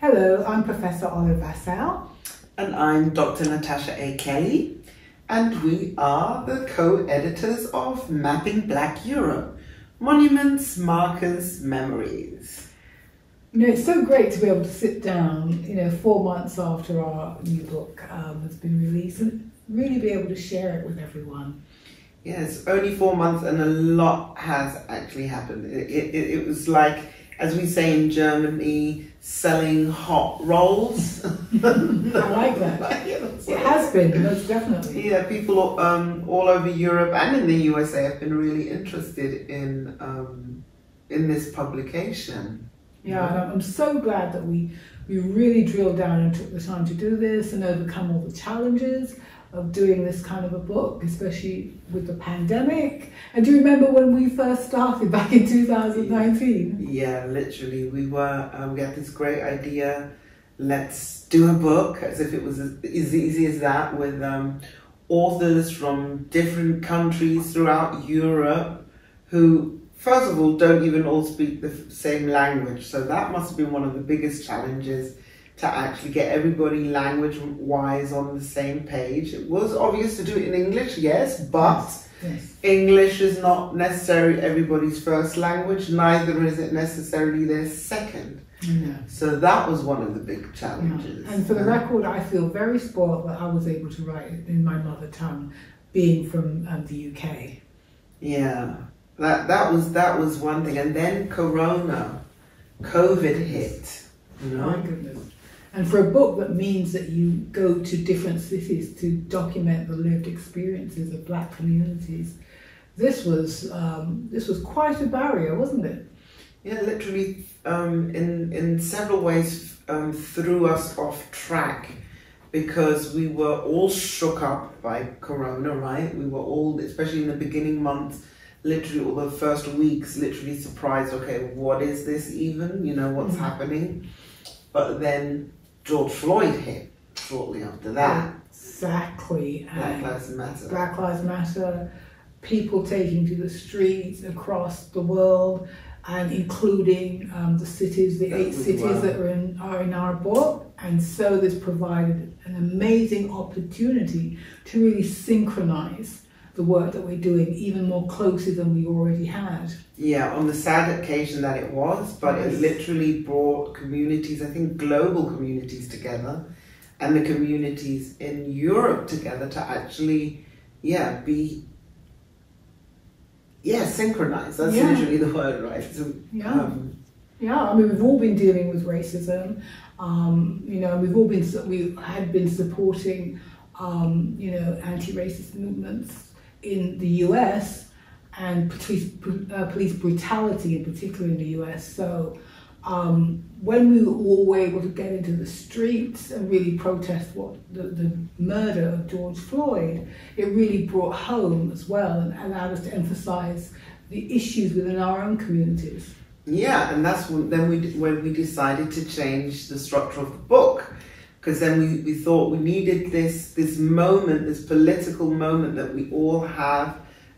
Hello, I'm Professor Olive Vassell. And I'm Dr. Natasha A. Kelly, and we are the co-editors of Mapping Black Europe, Monuments, Markers, Memories. You know, it's so great to be able to sit down, 4 months after our new book has been released and really be able to share it with everyone. Yes, only 4 months and a lot has actually happened. It was like, as we say in Germany, selling hot rolls. I like that. It has been, most definitely. Yeah, people all over Europe and in the USA have been really interested in this publication. Yeah, and I'm so glad that we really drilled down and took the time to do this and overcome all the challenges of doing this kind of a book, especially with the pandemic. And do you remember when we first started back in 2019? Yeah, literally. We had this great idea, let's do a book, as if it was as easy as that, with authors from different countries throughout Europe who, first of all, don't even all speak the same language. So that must have been one of the biggest challenges, to actually get everybody language-wise on the same page. It was obvious to do it in English, yes, but yes. English is not necessarily everybody's first language, neither is it necessarily their second. Yeah. So that was one of the big challenges. Yeah. And for the record, I feel very spoiled that I was able to write it in my mother tongue, being from the UK. Yeah, that was one thing. And then COVID hit. My goodness. And for a book that means that you go to different cities to document the lived experiences of Black communities, this was quite a barrier, wasn't it? Yeah, literally, in several ways threw us off track, because we were all shook up by Corona, right? We were all, especially in the beginning months, literally all the first weeks, literally surprised, okay, what is this even? What's happening? But then George Floyd hit shortly after that. Exactly. Black Lives Matter. Black Lives Matter, people taking to the streets across the world, and including the cities, the 8 cities that are in our book. And so this provided an amazing opportunity to really synchronize the work that we're doing even more closely than we already had. Yeah, on the sad occasion that it was, but it literally brought communities, I think global communities together, and the communities in Europe together to actually, be synchronized. That's literally the word, right? So, I mean, we've all been dealing with racism. We had been supporting, anti-racist movements in the US, and police brutality in particular in the US. So when we all were able to get into the streets and really protest the murder of George Floyd, it really brought home as well and allowed us to emphasize the issues within our own communities. Yeah, and that's when we decided to change the structure of the book, because then we thought we needed this moment, this political moment that we all have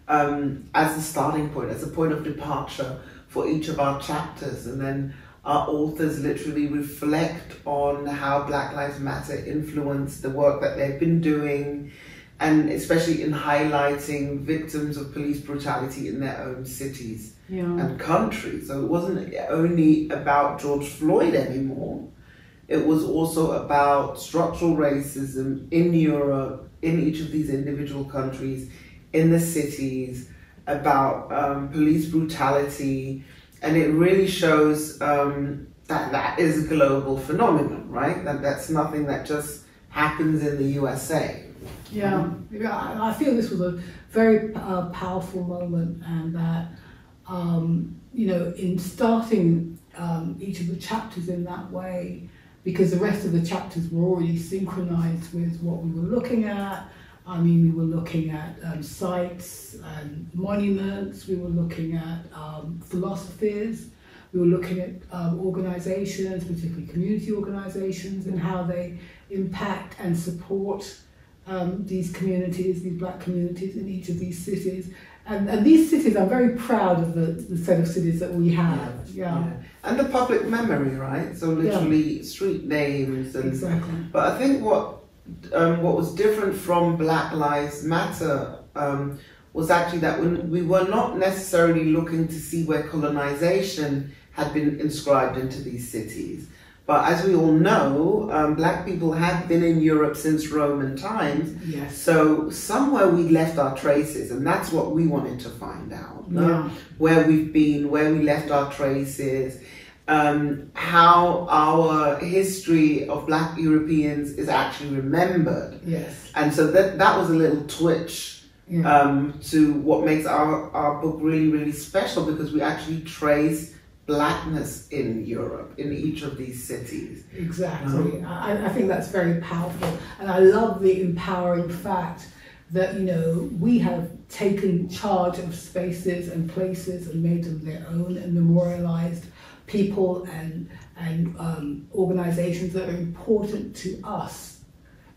as a starting point, as a point of departure for each of our chapters. And then our authors literally reflect on how Black Lives Matter influenced the work that they've been doing, and especially in highlighting victims of police brutality in their own cities and countries. So it wasn't only about George Floyd anymore. It was also about structural racism in Europe, in each of these individual countries, in the cities, about police brutality. And it really shows that is a global phenomenon, right? That's nothing that just happens in the USA. Yeah, I feel this was a very powerful moment, and that, in starting each of the chapters in that way, because the rest of the chapters were already synchronized with what we were looking at. I mean, we were looking at sites and monuments, we were looking at philosophies, we were looking at organizations, particularly community organizations, and how they impact and support these communities, these Black communities in each of these cities. And these cities, I'm very proud of the set of cities that we have. Yeah. And the public memory, right? So literally street names. And, exactly. But I think what was different from Black Lives Matter was actually that we were not necessarily looking to see where colonization had been inscribed into these cities. But as we all know, Black people have been in Europe since Roman times. Yes. So somewhere we left our traces, and that's what we wanted to find out. Yeah. Where we've been, where we left our traces, how our history of Black Europeans is actually remembered. Yes. And so that was a little twitch to what makes our book really, really special, because we actually trace Blackness in Europe, in each of these cities. Exactly. I think that's very powerful. And I love the empowering fact that, you know, we have taken charge of spaces and places and made them their own and memorialized people and organizations that are important to us.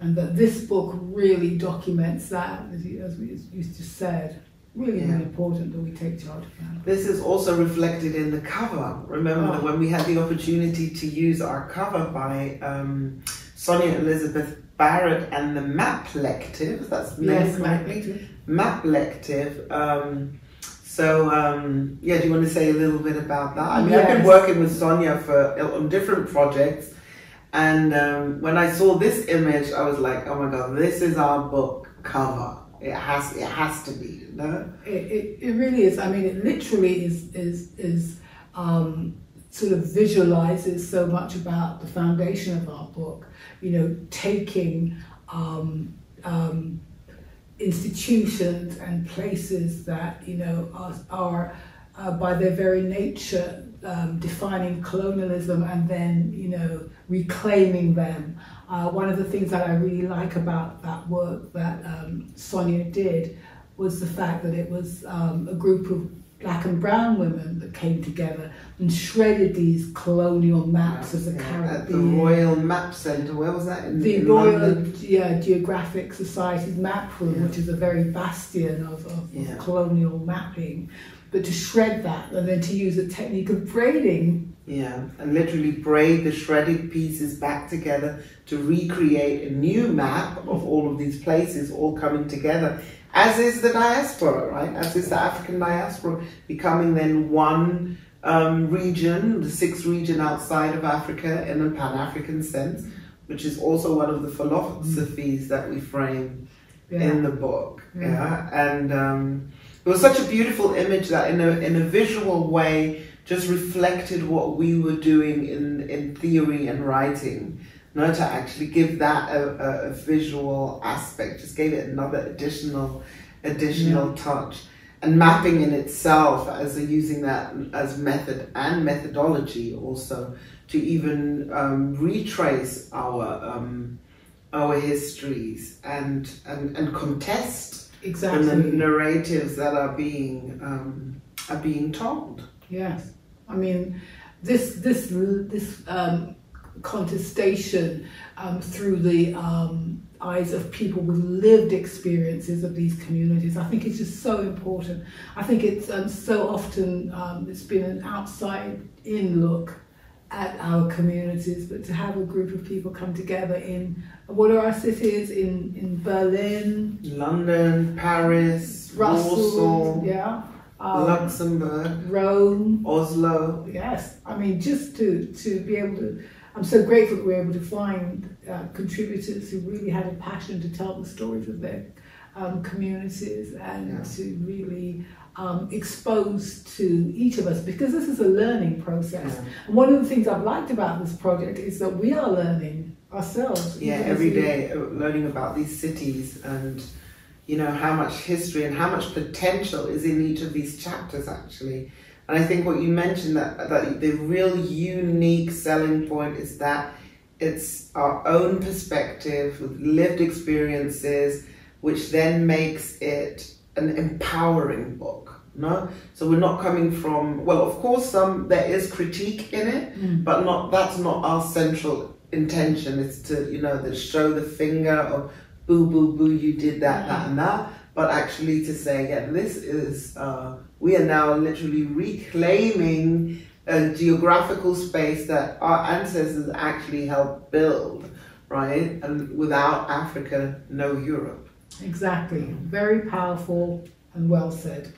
And that this book really documents that, as we just said. Really important that we take charge of that. This is also reflected in the cover. Remember that when we had the opportunity to use our cover by Sonia Elizabeth Barrett and the Map Lective, that's the name correctly? Map Lective. Do you want to say a little bit about that? I mean, I've been working with Sonia on different projects, and when I saw this image, I was like, oh my God, this is our book cover. It has to be, no? It really is. I mean, it literally is sort of visualizes so much about the foundation of our book. You know, taking institutions and places that, you know, are by their very nature defining colonialism and then, you know, reclaiming them. One of the things that I really like about that work that Sonia did was the fact that it was a group of Black and brown women that came together and shredded these colonial maps of the Caribbean. At the Royal Map Centre, where was that? The Royal Geographic Society's map room, which is a very bastion of colonial mapping. But to shred that and then to use a technique of braiding. Yeah, and literally braid the shredded pieces back together to recreate a new map of all of these places all coming together. As is the diaspora, right? As is the African diaspora, becoming then one region, the sixth region outside of Africa in a Pan-African sense, which is also one of the philosophies that we frame in the book. And it was such a beautiful image that in a visual way just reflected what we were doing in theory and writing. No, to actually give that a visual aspect, just gave it another additional touch. And mapping in itself, as using that as method and methodology also to even retrace our histories and contest the narratives that are being told. Yes, I mean this contestation through the eyes of people with lived experiences of these communities, I think it's just so important. I think it's so often it's been an outside-in look at our communities, but to have a group of people come together in, what are our cities? In Berlin, London, Paris, Brussels, Warsaw, Luxembourg, Rome, Oslo. Yes, I mean, just to be able to, I'm so grateful that we're able to find contributors who really had a passion to tell the stories of their communities and to really expose to each of us, because this is a learning process. And one of the things I've liked about this project is that we are learning ourselves. Yeah, every day learning about these cities and, you know, how much history and how much potential is in each of these chapters actually. And I think what you mentioned, that the real unique selling point is that it's our own perspective with lived experiences, which then makes it an empowering book. No, so we're not coming from, well, of course, there is critique in it, but that's not our central intention. It's to, you know, show the finger of boo, boo, boo, you did that, that, and that. but actually to say, yeah, this is, we are now literally reclaiming a geographical space that our ancestors actually helped build, right? And without Africa, no Europe. Exactly. Very powerful and well said.